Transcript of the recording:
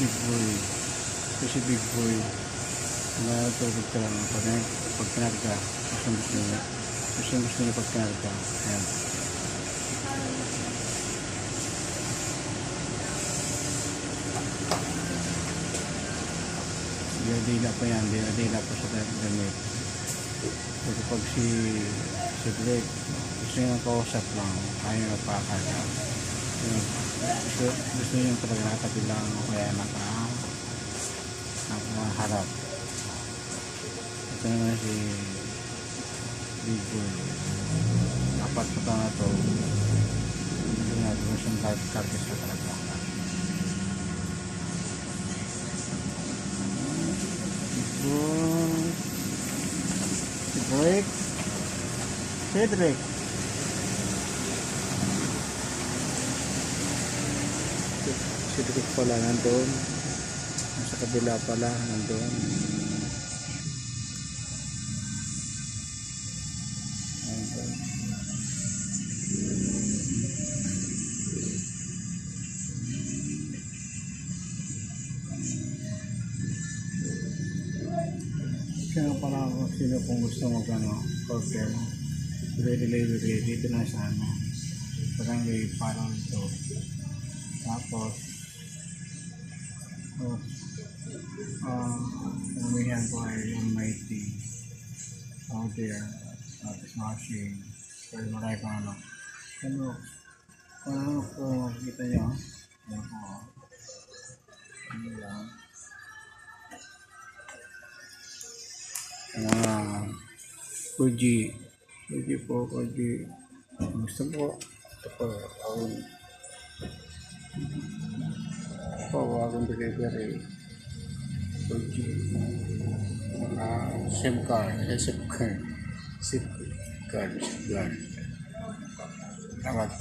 Big boy. Kasi big boy. Natulog ka lang pag kinarga. Gusto niya pag kinarga. Ayan. Dila pa yan. Dila pa sa damit. Pero pag si Blake, gusto niya kausap lang. Ayaw na pakarga. Gusto niya talaga nakatabi lang. Kaya nakaharap. Ito naman si Big Boy. Apat na taon na ito. Hindi nga doon siyang karga sa talaga. Big Boy. Cedric. Cedric. Cedric pala nandun. Sa kabila pala nandun. Kaya pala sino kung gusto order delivery dito na sa barangay Parang ito. Tapos umihan ko ay yung mighty out there tapos machine pero marami pa ano ko kita nyo ano lang Fuji po gusto po ito po akong delivery Fuji SIM card. Salamat.